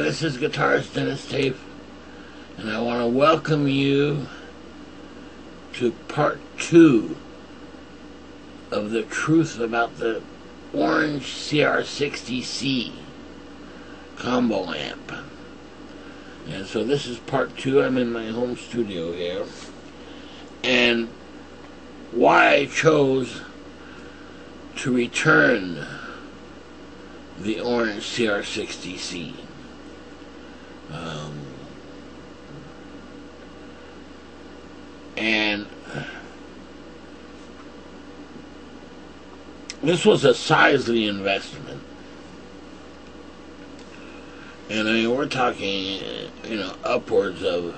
this is guitarist Denis Taaffe, and I want to welcome you to part 2 of the truth about the orange cr60c combo amp. And so this is part 2. I'm in my home studio here, and why I chose to return the orange cr60c. And this was a sizely investment. And I mean, we're talking, upwards of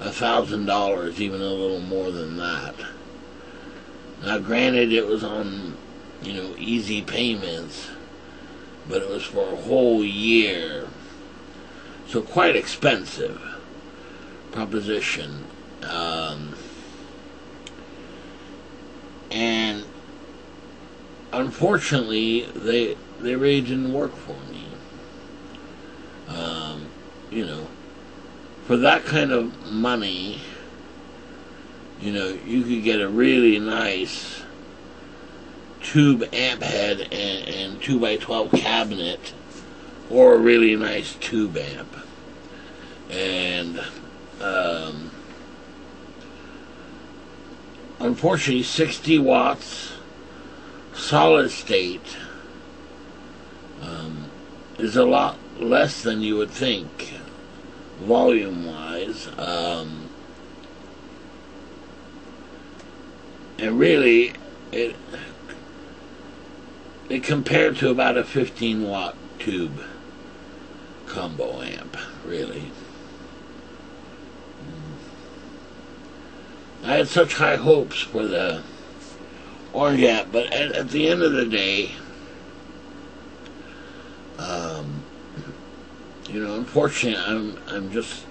$1,000, even a little more than that. Now, granted, it was on, easy payments, but it was for a whole year. So quite expensive proposition. And unfortunately, they really didn't work for me. For that kind of money, you could get a really nice tube amp head and 2x12 cabinet, or a really nice tube amp. And unfortunately, 60 watts solid state is a lot less than you would think, volume wise, and really it compared to about a 15 watt tube combo amp, really. I had such high hopes for the orange amp, but at the end of the day, unfortunately, I'm just,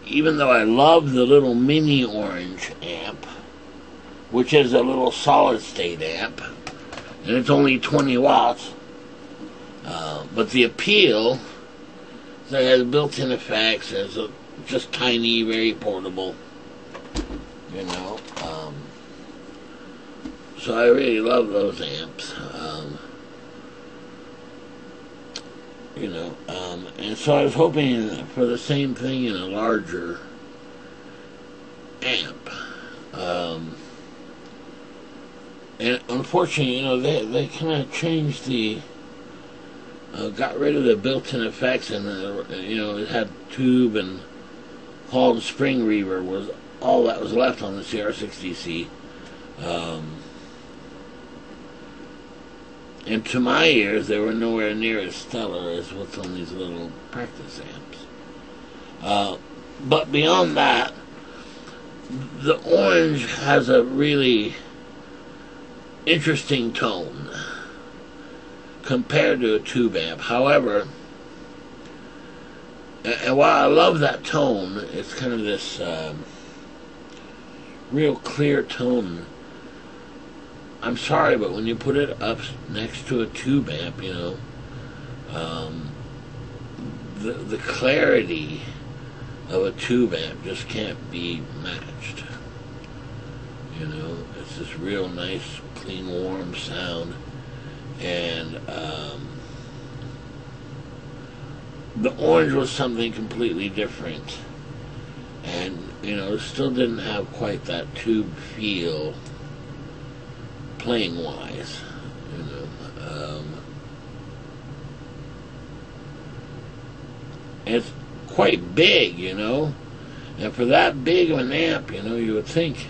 even though I love the little mini orange amp, which is a little solid state amp, and it's only 20 watts, but the appeal is that it has built-in effects, it's just tiny, very portable, so I really love those amps, and so I was hoping for the same thing in a larger amp, and unfortunately, they kind of changed got rid of the built-in effects, and it had tube and Hall and spring reverb was all that was left on the cr60c. And to my ears, they were nowhere near as stellar as what's on these little practice amps. But beyond that, the orange has a really interesting tone compared to a tube amp. However, and while I love that tone, it's kind of this real clear tone. I'm sorry, but when you put it up next to a tube amp, the clarity of a tube amp just can't be matched. It's this real nice, clean, warm sound, and the orange was something completely different, and still didn't have quite that tube feel playing wise. It's quite big, and for that big of an amp, you would think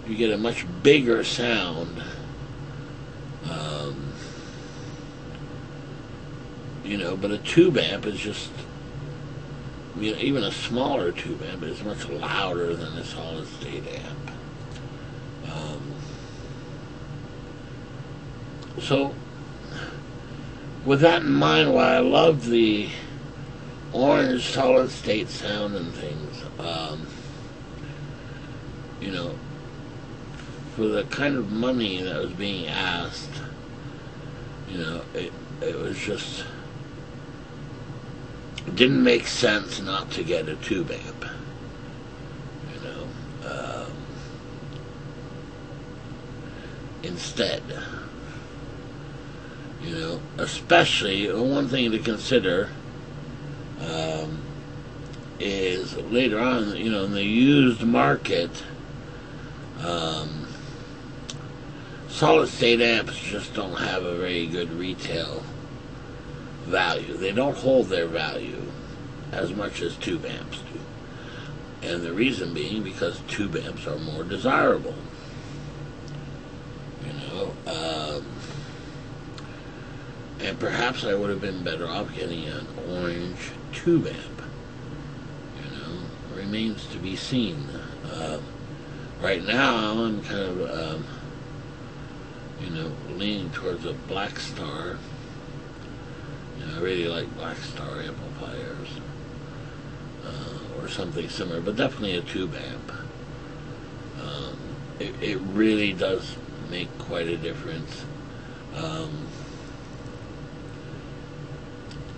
you get a much bigger sound. But a tube amp is just, even a smaller tube amp is much louder than a solid state amp. So, with that in mind, while I love the orange solid state sound and things, for the kind of money that was being asked, it was just it didn't make sense not to get a tube amp. You know, instead. You know, especially one thing to consider is later on, you know, in the used market, solid state amps just don't have a very good retail value. They don't hold their value as much as tube amps do. And the reason being because tube amps are more desirable. You know, and perhaps I would have been better off getting an orange tube amp. You know, remains to be seen. Right now, I'm kind of, you know, leaning towards a Black Star. You know, I really like Black Star amplifiers, or something similar, but definitely a tube amp. It really does make quite a difference.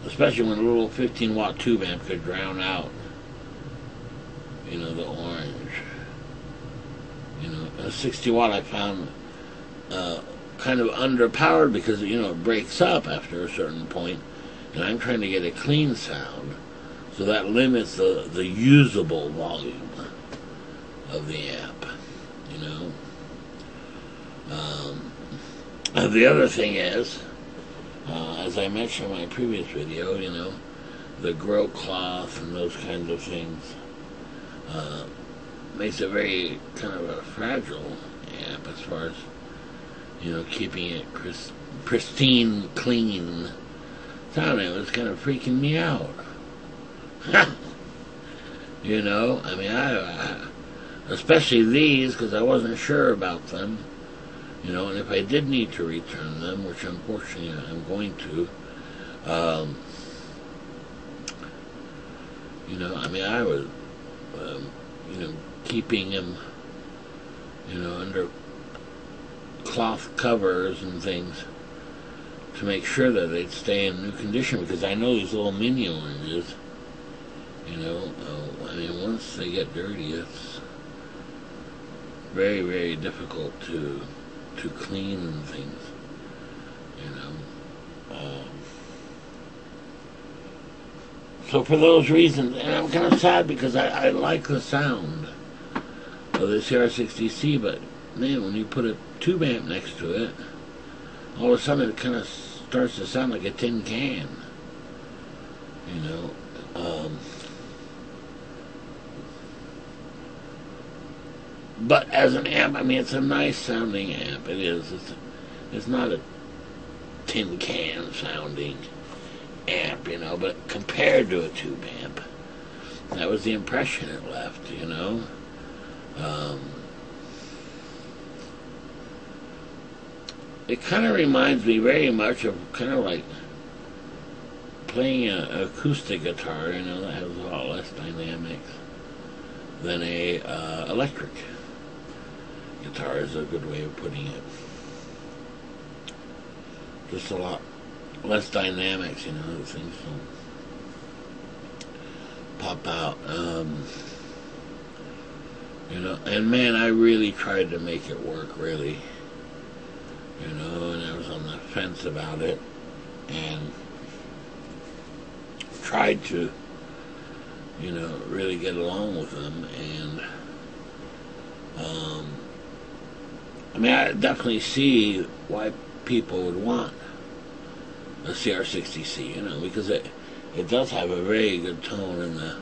Especially when a little 15-watt tube amp could drown out, you know, the orange. You know, a 60-watt I found kind of underpowered because, you know, it breaks up after a certain point, and I'm trying to get a clean sound, so that limits the usable volume of the amp. You know. The other thing is, as I mentioned in my previous video, you know, the grow cloth and those kinds of things makes it very kind of a fragile amp as far as, you know, keeping it pristine, clean sounding. It was kind of freaking me out. You know, I mean, I especially these, because I wasn't sure about them. You know, and if I did need to return them, which unfortunately I'm going to, you know, I mean, I was, you know, keeping them, you know, under cloth covers and things to make sure that they'd stay in new condition, because I know these little mini oranges, you know, I mean, once they get dirty, it's very, very difficult to clean and things, you know. So for those reasons, and I'm kind of sad because I like the sound of the cr60c, but man, when you put a tube amp next to it, all of a sudden it kind of starts to sound like a tin can, you know. But as an amp, I mean, it's a nice sounding amp. It is. It's not a tin can sounding amp, you know, but compared to a tube amp, that was the impression it left, you know. It kind of reminds me very much of kind of like playing an acoustic guitar, you know, that has a lot less dynamics than a electric guitar is a good way of putting it. Just a lot less dynamics, you know, things don't pop out. You know, and man, I really tried to make it work, really. You know, and I was on the fence about it, and tried to, you know, really get along with them, and I mean, I definitely see why people would want a cr60c, you know, because it does have a very good tone, and the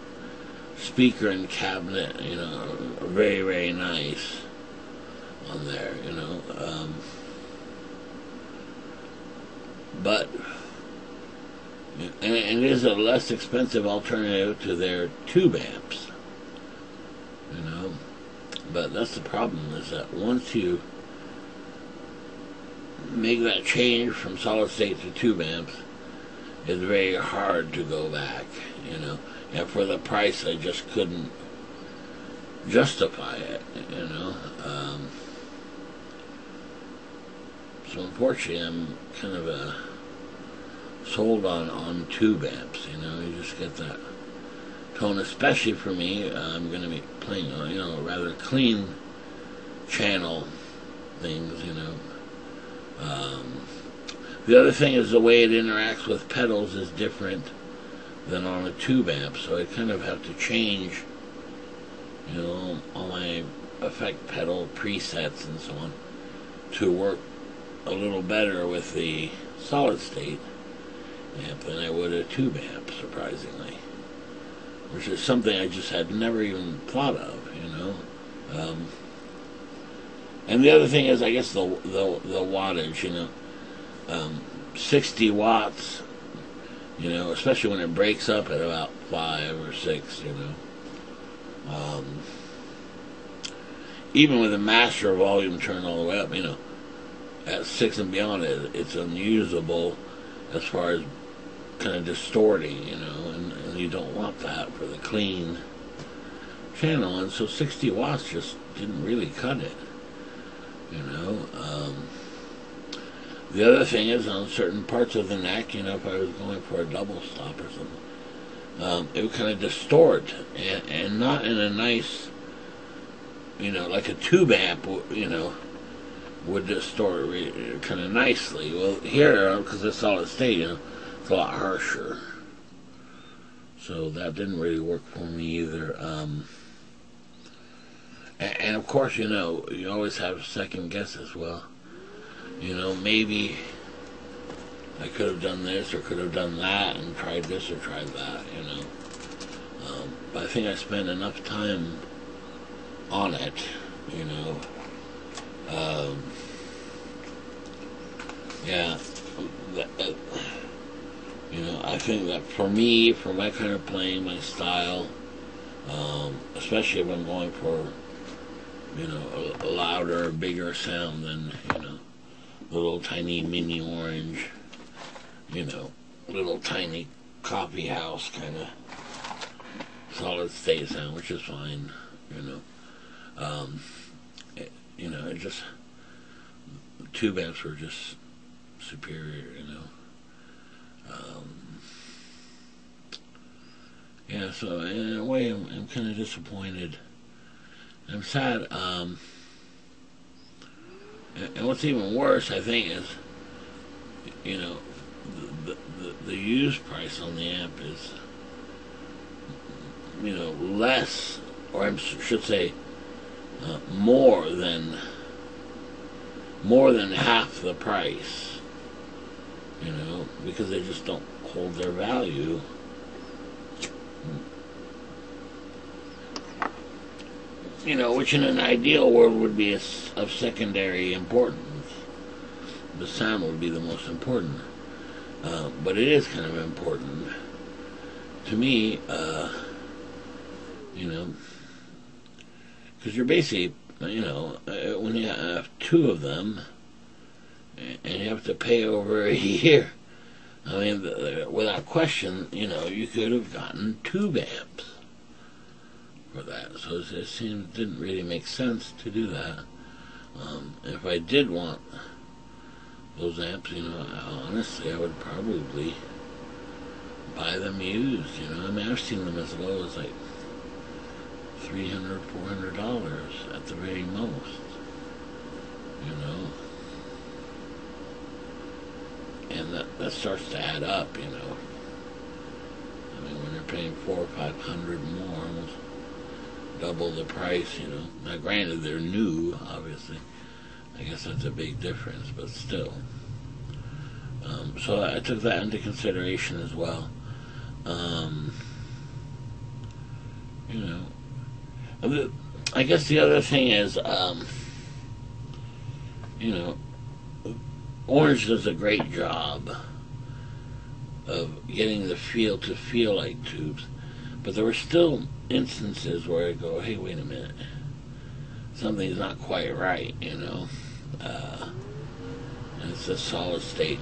speaker and cabinet, you know, are very, very nice on there, you know. But and it is a less expensive alternative to their tube amps, you know. But that's the problem, is that once you make that change from solid state to tube amps, it's very hard to go back, you know. And for the price, I just couldn't justify it, you know. So unfortunately, I'm kind of sold on tube amps. You know, you just get that tone. Especially for me, I'm going to be playing, you know, rather clean channel things. You know. The other thing is the way it interacts with pedals is different than on a tube amp, so I kind of have to change, you know, all my effect pedal presets and so on to work a little better with the solid state amp than I would a tube amp, surprisingly, which is something I just had never even thought of, you know. And the other thing is, I guess, the wattage, you know. 60 watts, you know, especially when it breaks up at about 5 or 6, you know. Even with a master volume turned all the way up, you know, at 6 and beyond, it's unusable as far as kind of distorting, you know, and you don't want that for the clean channel, and so 60 watts just didn't really cut it, you know. The other thing is, on certain parts of the neck, you know, if I was going for a double stop or something, it would kind of distort, and not in a nice, you know, like a tube amp, you know, would distort kind of nicely. Well, here, because it's solid state, you know, it's a lot harsher. So that didn't really work for me either. And of course, you know, you always have second guess as well. You know, maybe I could have done this or could have done that and tried this or tried that, you know. But I think I spent enough time on it, you know. Yeah, you know, I think that for me, for my kind of playing, my style, especially if I'm going for, you know, a louder, bigger sound than, you know, little tiny mini orange, you know, little tiny coffee house kind of solid state sound, which is fine, you know. You know, it just, tube amps were just superior, you know. Yeah, so in a way, I'm kind of disappointed. I'm sad. And what's even worse, I think, is, you know, the used price on the amp is, you know, less, or I should say, more than half the price, you know, because they just don't hold their value. You know, which in an ideal world would be of secondary importance. The sound would be the most important. But it is kind of important to me, you know, because you're basically, you know, when you have two of them and you have to pay over a year, I mean, without question, you know, you could have gotten tube amps for that. So it didn't really make sense to do that. If I did want those amps, you know, honestly, I would probably buy them used, you know. I mean, I've seen them as low as like $300, $400 at the very most, you know. And that starts to add up, you know. I mean, when you're paying $400 or $500 more, almost double the price, you know. Now, granted, they're new, obviously. I guess that's a big difference, but still. So I took that into consideration as well. You know, I guess the other thing is, you know, Orange does a great job of getting the feel to feel like tubes, but there were still instances where I go, hey, wait a minute, something's not quite right, you know. And it's a solid state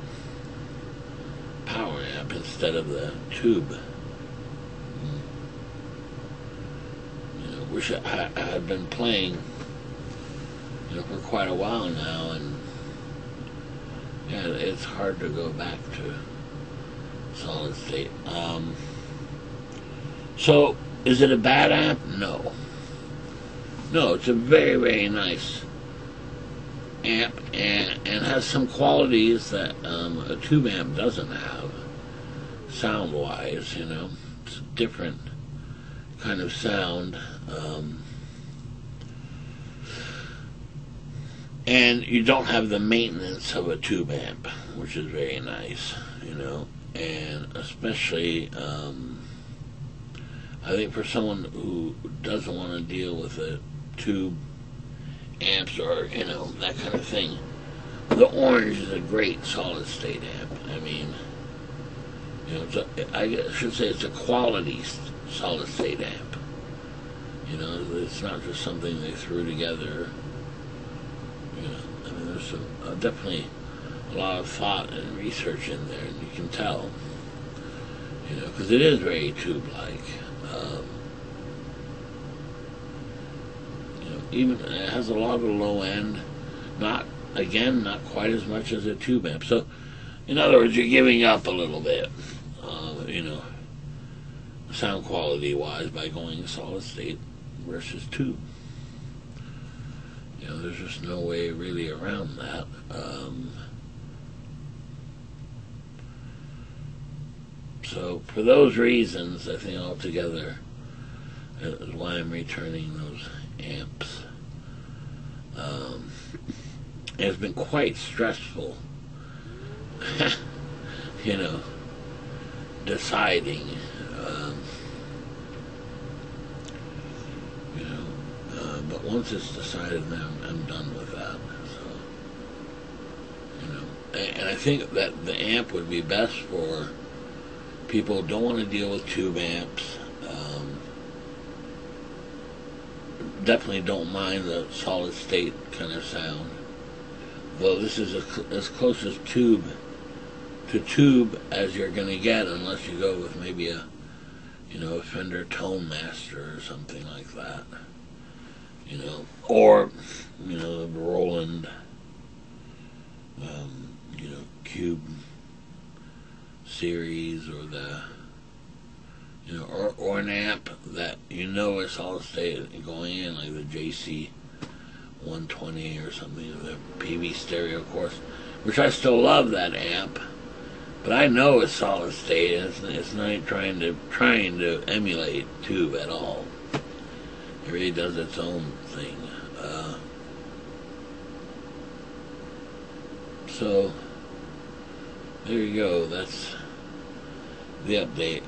power amp instead of the tube. You know, wish I had been playing, you know, for quite a while now, and yeah, it's hard to go back to solid state. So, is it a bad amp? No. No, it's a very, very nice amp, and has some qualities that a tube amp doesn't have, sound-wise, you know. It's a different kind of sound. And you don't have the maintenance of a tube amp, which is very nice, you know. And especially, I think for someone who doesn't want to deal with a tube amps or, you know, that kind of thing, the Orange is a great solid state amp. I mean, you know, I should say it's a quality solid state amp. You know, it's not just something they threw together. You know, I mean, there's definitely a lot of thought and research in there, and you can tell. You know, because it is very tube-like. You know, even it has a lot of low end, not quite as much as a tube amp. So, in other words, you're giving up a little bit, you know, sound quality-wise by going solid state versus tube. You know, there's just no way really around that. So for those reasons, I think altogether is why I'm returning those amps. It's been quite stressful, you know, deciding, you know, but once it's decided, then I'm done with that. So, you know, and I think that the amp would be best for people who don't want to deal with tube amps. Definitely don't mind the solid state kind of sound, though this is as close as tube as you're going to get, unless you go with maybe a, you know, a Fender Tone Master or something like that, you know, or, you know, the Roland, you know, Cube series, or the, you know, or an amp that you know is solid state going in, like the JC 120 or something, the PV stereo, of course, which I still love that amp, but I know it's solid state, and it's not trying to emulate tube at all. It really does its own thing. So there you go. That's the update.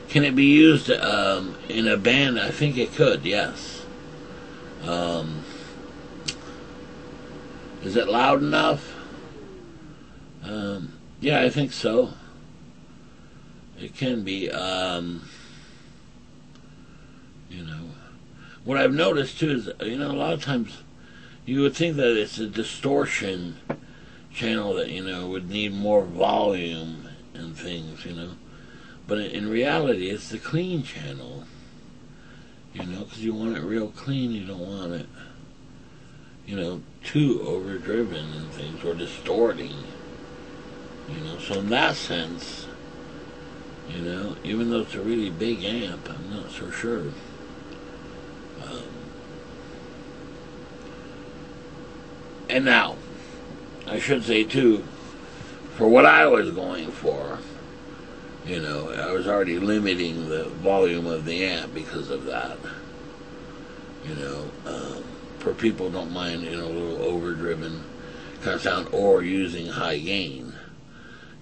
Can it be used in a band? I think it could, yes. Is it loud enough? Yeah, I think so. It can be. You know, what I've noticed too is, you know, a lot of times you would think that it's a distortion channel that, you know, would need more volume and things, you know. But in reality, it's the clean channel, you know, because you want it real clean. You don't want it, you know, too overdriven and things, or distorting, you know. So in that sense, you know, even though it's a really big amp, I'm not so sure. And now, I should say too, for what I was going for, you know, I was already limiting the volume of the amp because of that. You know, for people who don't mind, you know, a little overdriven kind of sound, or using high gain,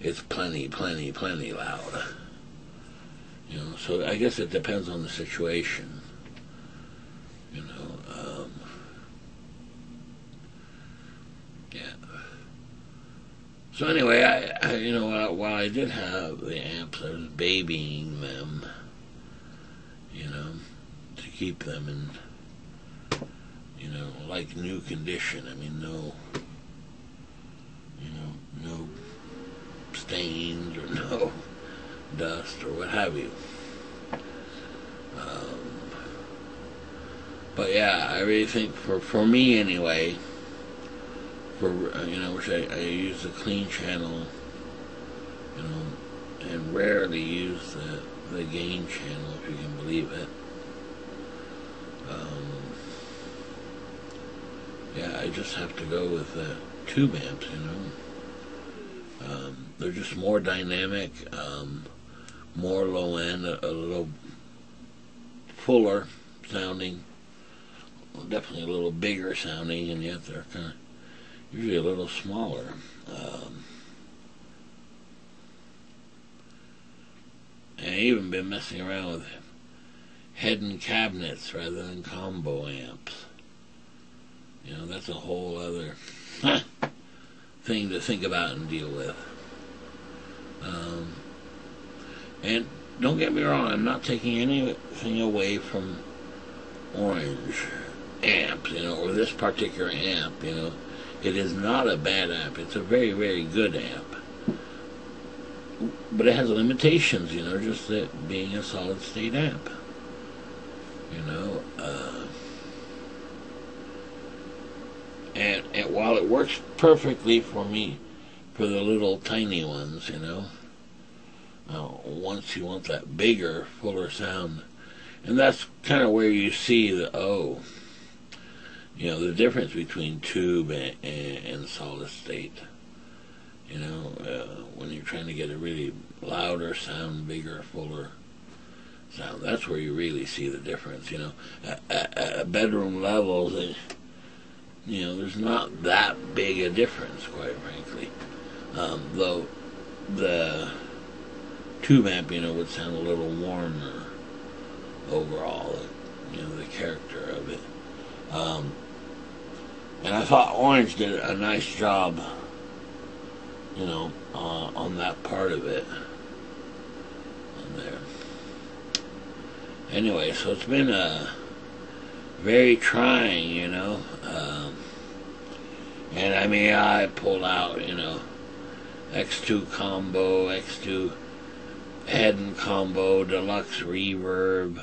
it's plenty loud. You know, so I guess it depends on the situation. You know, yeah. So anyway, I you know, while I did have the amps, I was babying them, you know, to keep them in, you know, like new condition. I mean, no, you know, no stains or no dust or what have you. But yeah, I really think for me anyway, for, you know, which I use the clean channel you know, and rarely use the gain channel, if you can believe it. Yeah, I just have to go with tube amps, you know. They're just more dynamic, more low end, a little fuller sounding, definitely a little bigger sounding, and yet they're kind of usually a little smaller. And I've even been messing around with head and cabinets rather than combo amps. You know, that's a whole other thing to think about and deal with. And don't get me wrong, I'm not taking anything away from Orange amps, you know, or this particular amp, you know. It is not a bad amp. It's a very, very good amp. But it has limitations, you know, just that being a solid state amp. You know, and while it works perfectly for me, for the little tiny ones, you know, once you want that bigger, fuller sound, and that's kind of where you see the, you know, the difference between tube and solid state. You know, when you're trying to get a really louder sound, bigger, fuller sound, that's where you really see the difference, you know. At bedroom levels, you know, there's not that big a difference, quite frankly. Though the tube amp, you know, would sound a little warmer overall, you know, the character of it. And I thought Orange did a nice job, you know, on that part of it. On there. Anyway, so it's been very trying, you know. And I mean, I pulled out, you know, X2 combo, X2 head and combo, deluxe reverb,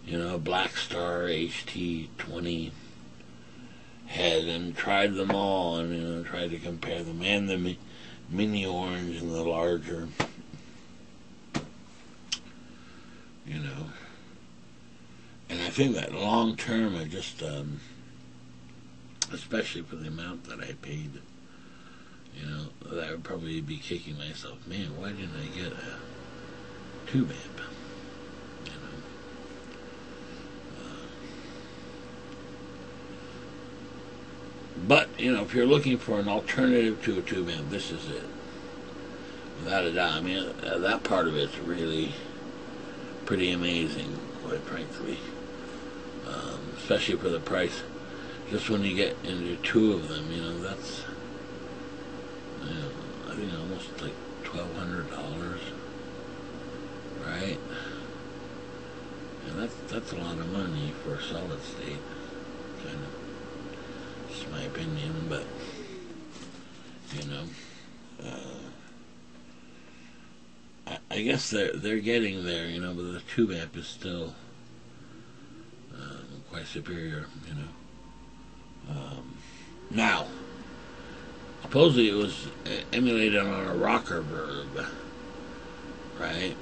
you know, Black Star HT20 head, and tried them all, and, you know, tried to compare them, and the mini Orange and the larger, you know. And I think that long term, I just, especially for the amount that I paid, you know, that I would probably be kicking myself, man, why didn't I get a tube amp, you know. But, you know, if you're looking for an alternative to a tube amp, this is it, without a doubt. I mean, that part of it's really pretty amazing, quite frankly, especially for the price. Just when you get into two of them, you know, that's, you know, I think almost like $1,200, right? And that's a lot of money for a solid state, kind of. Just my opinion, but, you know, I guess they're getting there, you know, but the tube amp is still quite superior, you know. Now, supposedly it was emulated on a rocker verb, right?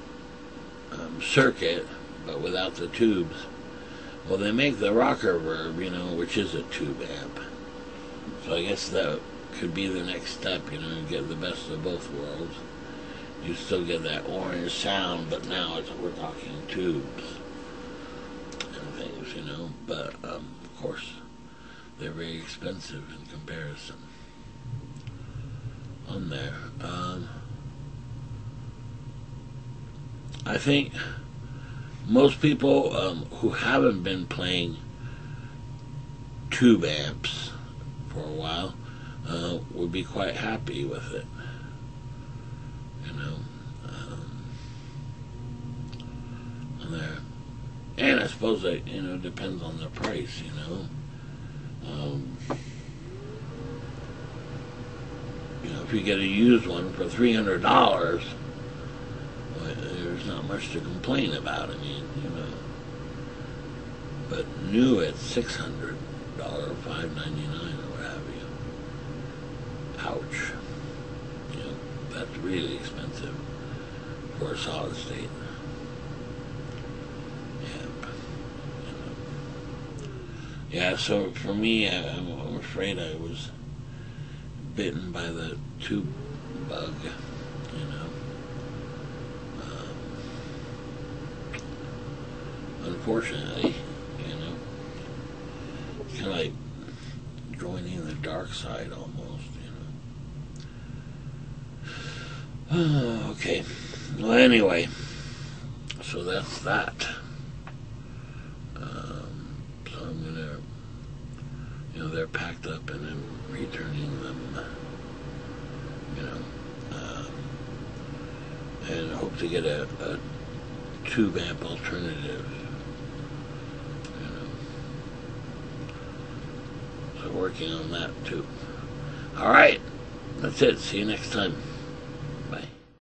Circuit, but without the tubes. Well, they make the rocker verb, you know, which is a tube amp. So I guess that could be the next step, you know, you get the best of both worlds. You still get that Orange sound, but now we're talking tubes and things, you know. But, of course, they're very expensive in comparison on there. I think most people who haven't been playing tube amps for a while would be quite happy with it, you know, on there. And I suppose that, you know, depends on the price, you know. You know, if you get a used one for $300, well, there's not much to complain about. I mean, you know. But new at $600, $599, or what have you. Ouch. You know, that's really expensive for a solid state amp. Yeah, so for me, I'm afraid I was bitten by the tube bug, you know. Unfortunately, you know, it's kind of like joining the dark side almost, you know. Okay. Well, anyway, so that's that. So I'm gonna, you know, they're packed up and I'm returning them, you know, and hope to get a tube amp alternative, you know. So working on that too. All right, that's it. See you next time.